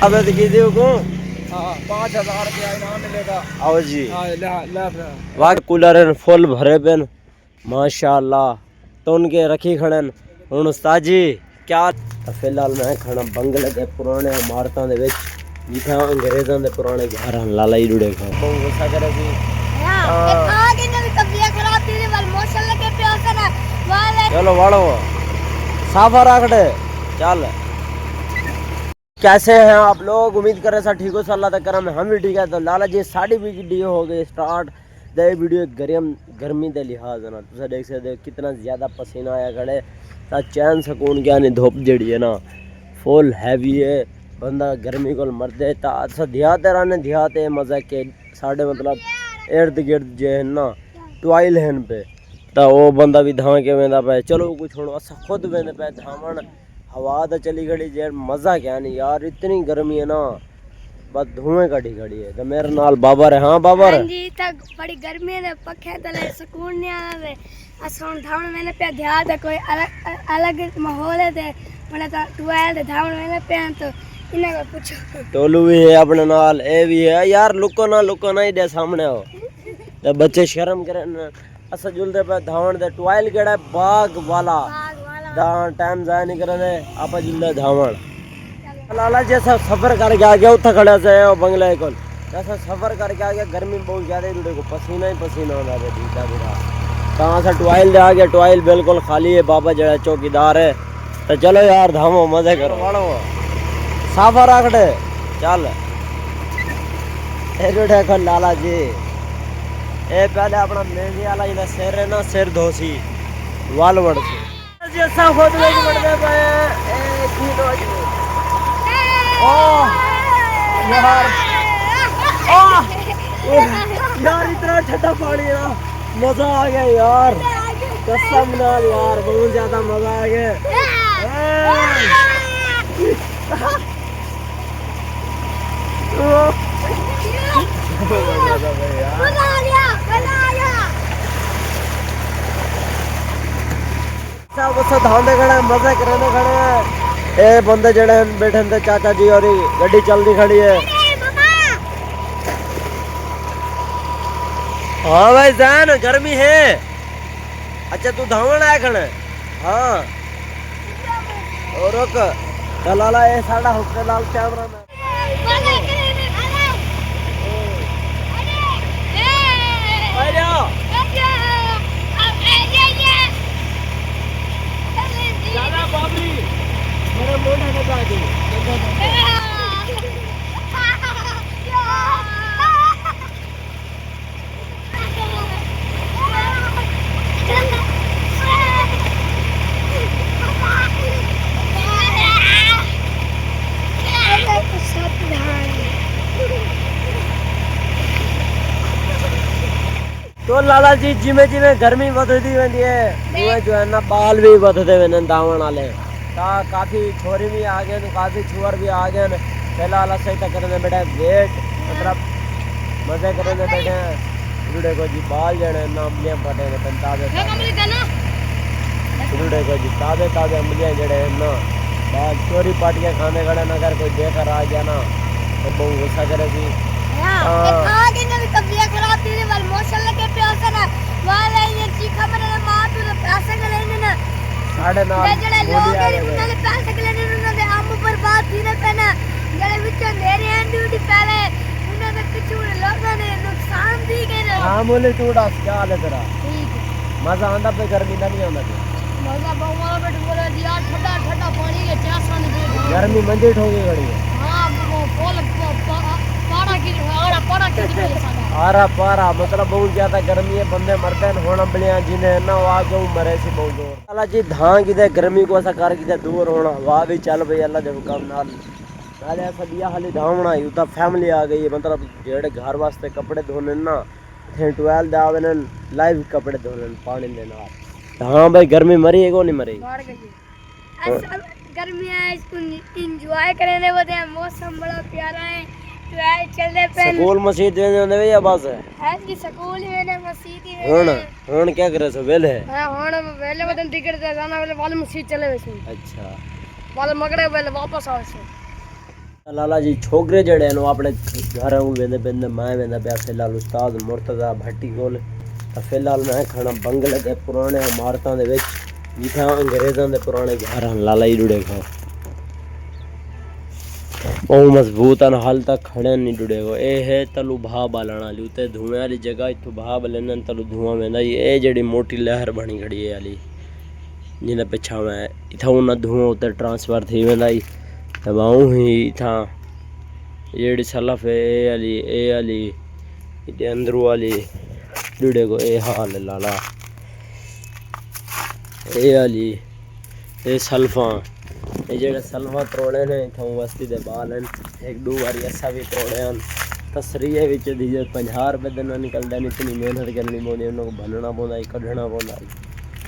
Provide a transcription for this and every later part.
अबे तो किसी को 5000 रुपया इनाम मिलेगा। आओ जी ला वाह कूलर फुल भरे पेन माशाअल्लाह तो उनके रखी खड़न हुन उस्ताद जी क्या फिलहाल मैं खड़ा बंगले दे पुराने इमारतां दे विच जिथे अंग्रेजां दे पुराने घर हन लाला ही जुड़े खा बहुत गुस्सा करे सी चलो वाड़ो साफा रखड़े चल कैसे हैं आप लोग उम्मीद कर रहे सर ठीक हो अल्लाह तक करम हम भी ठीक है तो लाला जी साड़ी वीडियो हो गई स्टार्ट दे वीडियो गर्मी के लिहाज ना तुम देख सकते हो कितना ज़्यादा पसीना आया खड़े ता चैन सुकून क्या नहीं धुप जड़ी है ना फुल हैवी है बंदा गर्मी को मरदे ता अस देहात रहने देहात मज़ा के साढ़े मतलब इर्द गिर्द जो है ना टॉयल हैं पे तो वो बंदा भी धां के वेंदा पे चलो कुछ छोड़ो अस खुद वेंदे पे धावन हवा तो चली खड़ी जे मज़ा क्या नहीं यार इतनी गर्मी है ना बस धुएं कटी खड़ी है तो मेरे नाल बाबर है। हाँ बाबर जी तक बड़ी गर्मी है पखे तले सुकून नहीं आ रहे असोन धावन मैंने पे ध्यान कोई अलग माहौल है ते मैंने तो 12 धावन मैंने पे तो इन्हें को पूछो टोलू भी है अपने नाल ए भी है यार लुको ना ही दे सामने हो तो बच्चे शर्म करे अस जुलदे पे धावन दे टॉयल केड़ा बाग वाला टाइम जाया नहीं करे आप जुलदे धावन लाला जैसा सफर करके आ गया उठा खड़ा से बंगले को जैसा सफर करके आ गया गर्मी बहुत ज्यादा जुड़े को पसीना ही पसीना होना है ठीक है कहाँ से टॉयल दे आ गया टॉयल बिल्कुल खाली है बाबा जरा चौकीदार है तो चलो यार धामो मजे करो वाड़ो साफा रखड़े चल देखो लाला जी ए पहले अपना मेहंदी वाला जिला सिर है ना सिर धोसी वाल वड़ से जैसा खुद में बढ़ते पे यार यार इतना ठंडा पानी है ना मजा आ गया यार कसम नाल यार बहुत ज्यादा मजा आ गया सब धांधे खड़े मजे कराने खड़े ए बंदे जड़े बैठे थे चाचा जी और गड्डी चलती खड़ी है। हाँ भाई जान गर्मी है अच्छा तू धावन आया खड़े हाँ और रुक लाला ये साड़ा हुक्के लाल कैमरा में मेरा मोटा बता दो तो लाला जी जिमें जिमें गर्मी बढ़ती वेंदी है जो है ना बाल भी बढ़ते वेंदे दावण वाले काफ़ी छोरी भी आ गए काफ़ी छुअर भी आ गए फिलहाल सही तक करने बैठे वेट मतलब मजे करने बैठे जुड़े को जी बाल जड़े ना अमलियाँ पटे ताजे जुड़े को जी ताजे ताजे अमलियाँ जड़े ना बाल चोरी पाटियाँ खाने खड़े ना अगर कोई देखकर आ गया ना तो बहुत गुस्सा करे जी साढ़े नाल मामूली टूटा क्या हाल है तेरा मजा आंदा पे गर्मी ना नहीं आंदा मजा बहुत बेट बोला जी यार ठंडा ठंडा पानी के चासा नहीं गर्मी मंजे ठोके खड़ी है हां वो फुल आरा पारा मतलब बहुत ज्यादा गर्मी है बंदे मरते हैं होना बलिया जिन्हें ना वो आगे मरे से बहुत दूर अल्लाह जी धां किते गर्मी को ऐसा कर किते दूर होना वाह भी चल भाई अल्लाह जब काम नाल नाले ऐसा दिया हाली धावना ही उता फैमिली आ गई है मतलब जेड़े घर वास्ते कपड़े धोने ना थे 12 दावने लाइव कपड़े धोने पानी दे नाल हां भाई गर्मी मरी है को नहीं मरी मर गई गर्मी है इसको एंजॉय करने वो मौसम बड़ा प्यारा है स्कूल मस्जिद में या बस है जी स्कूल में मस्जिद हुन क्या करे सो वेले हां हुन वेले बदन टिकट दे जाना वेले वाले मस्जिद चले वैसे अच्छा वाले मगड़े वेले वापस आवे से लाला जी छोकरे जड़े नो अपने घर वेंदे पेंदे मैं वेंदा पिया फिलहाल उस्ताद मुर्तजा भट्टी कोल तो फिलहाल मैं खड़ा बंगले दे पुराने इमारतां दे विच जिथे अंग्रेज़ां दे पुराने घर हैं लाला जी डुड़े को बहुत मजबूत हैं हाल तक खड़े नहीं डुड़े को ये है तलू भा बालण वाली उत्ते धुएं वाली जगह इत्थों भा बलन तलू धुआं वेंदा ये जेड़ी मोटी लहर बनी खड़ी है वाली जिन्हें पिछा मैं इतना उन्हें धुआं उत्ते ट्रांसफर थी वेंदा तो वाऊँ ही इतना जेड़ी सलफ है ए वाली इते अंदरू वाली डुड़े को ए हाल है लाला ए वाली ए सल्फा ये जेड़े सल्फा तोड़े ने इथों वस्ती दे बाल हैं एक दो बारी असा भी तोड़े हैं तसरीए विच दी 50 रुपए दिन निकलदा नहीं इतनी मेहनत करनी पौंदी उन्होंने बनना पौंदा कढ़ना पौंदा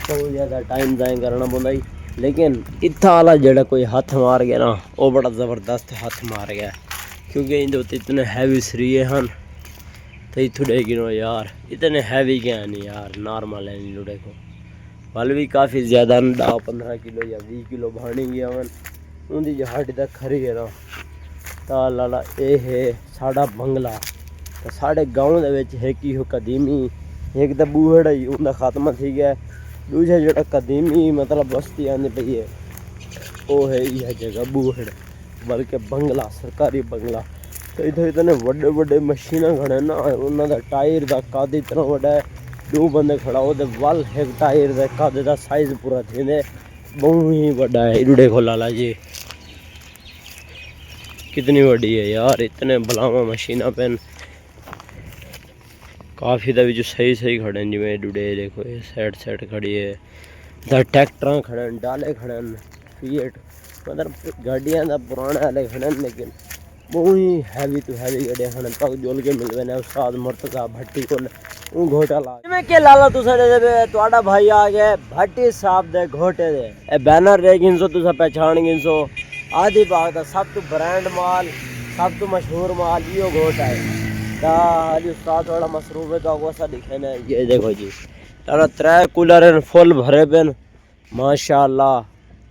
बहुत ज़्यादा टाइम ज़ाया करना पौंदा लेकिन इत्था वाला जेड़ा कोई हाथ मार गया ना वो बड़ा ज़बरदस्त हाथ मार गया क्योंकि इन इतने हैवी सरिये हैं तो इतों गिनो यार इतने हैवी क्या नहीं यार नॉर्मल है नहीं लुड़े को बल भी काफ़ी ज़्यादा 10-15 किलो या 20 किलो भानी गया वन उनकी जहाड़ी तक खरी है ना तो लाला ये है साड़ा बंगला तो साढ़े गाँव एक ही कदीमी एक तो बूहड़ ही उनका खात्मा थी गया दूसरा जो कदीमी मतलब बस्ती आने पई है वो है यह जगह बूहड़ बल्कि बंगला सरकारी बंगला तो इधर इतने बड़े बड़े मशीन खड़े ना उन्होंने टायर का कद इतना बड़ा है दो बंदे खड़ा वो वल एक टायर का कद का साइज पूरा थे बहुत ही बड़ा है इडे को लाला जी कितनी बड़ी है यार इतने बलावा मशीन पेन काफ़ी तो जो सही सही खड़े हैं जिमें डुडे देखो ये साइड खड़ी है इधर ट्रैक्टर खड़े हैं डाले खड़े हैं फीएट मतलब गाड़ियाँ का पुराने वाले खड़े हैं लेकिन बहुत ही हैवी तो हैवी गाड़ियाँ खड़े तक जोल के मिलवे ने उस्ताद मुर्तजा भट्टी को घोटा ला जिमें के लाला तुसा दे तुहाडा भाई आ गया भट्टी साहब दे घोटे दे ए बैनर रे गिनसो तुसा पहचान गिनसो आदि बाग दा सब तो ब्रांड माल सब तो मशहूर माल यो घोटा है ता हाली उस्ताद थोड़ा मसरूफ है तो वैसा दिखे ना ये देखो जी तारा 3 कूलर फुल भरे पेन माशाअल्लाह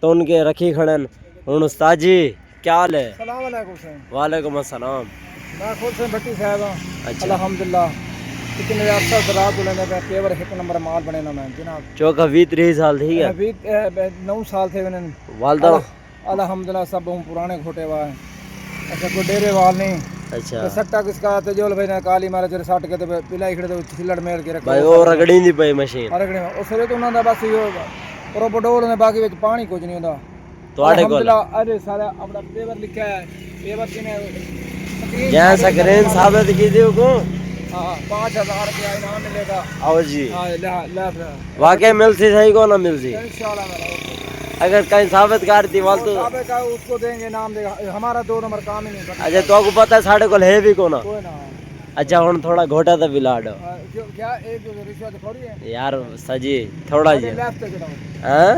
तो उनके रखी खड़न हुन उस्ताद जी क्या हाल है सलाम अलैकुम सर वालेकुम अस्सलाम मैं खुद से भट्टी साहब अच्छा। अल्हम्दुलिल्लाह कितने अरसा से रात लेने पे पेवर एक नंबर माल बने ना मैं जनाब चौका 20-30 साल थी है अभी 9 साल थे मैंने वालदा अल्हम्दुलिल्लाह सब हम पुराने घोटे हुआ है अच्छा कोई डेरे वाल नहीं अच्छा तो सट्टा किसका तो जोल भाई ने काली मारे तेरे सट के तो पिलाई खड़े तो छिलड़ मेल के रखो भाई वो रगड़ी नहीं पई मशीन अरगड़े उस वे तो उन्हां दा बस यो प्रोपोडोल ने बाकी विच पानी कुछ नहीं होंदा ਤੁਹਾਡੇ ਕੋਲ अल्हम्दुलिल्लाह अरे सारा अपना पेवर लिखा है पेवर किने जहाँ सकरेन साबित की थी को हां 5000 रुपया इनाम मिलेगा आओ जी हां ला वाकई मिलती सही को ना मिलती इंशाल्लाह अगर कहीं साबित करती वाल तो साबे का उसको देंगे नाम देगा हमारा 2 नंबर काम ही नहीं करता अच्छा तो आपको पता है साढ़े को है भी को ना कोई ना अच्छा हुन थोड़ा घोटा तो भी लाडो जो क्या एक रिश्वत थोड़ी है यार सजी थोड़ा जी लेफ्ट से गिराओ हैं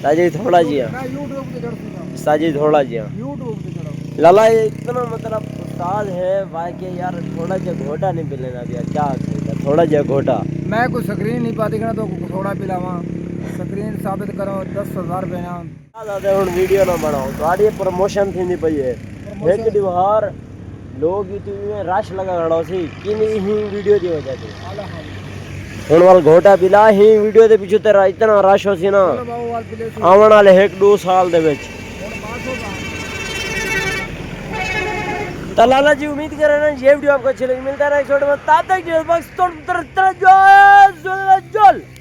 सजी थोड़ा जी मैं YouTube पे चढ़ूंगा सजी थोड़ा जी YouTube पे चढ़ाओ लाला ये इतना मतलब उस्ताद है वाकई यार थोड़ा जा घोटा नहीं पिलेना भैया क्या करेगा थोड़ा जा घोटा मैं कोई स्क्रीन नहीं पाती करना तो थोड़ा पिलावा स्क्रीन साबित करो 10,000 रुपए ना ज़्यादा हुन वीडियो ना बनाओ तो प्रमोशन थी नहीं पई है एक दीवार लोग यूट्यूब में रश लगा खड़ा सी किन ही वीडियो दी वजह से हुन वाल घोटा पिला ही वीडियो दे पीछे तेरा इतना रश हो सी ना आवन वाले 1-2 साल दे विच तो लाला जी उम्मीद कर रहे हैं ये वीडियो आपको अच्छी लगी मिलता है नेक्स्ट वीडियो में तब तक जय बख्श तो जय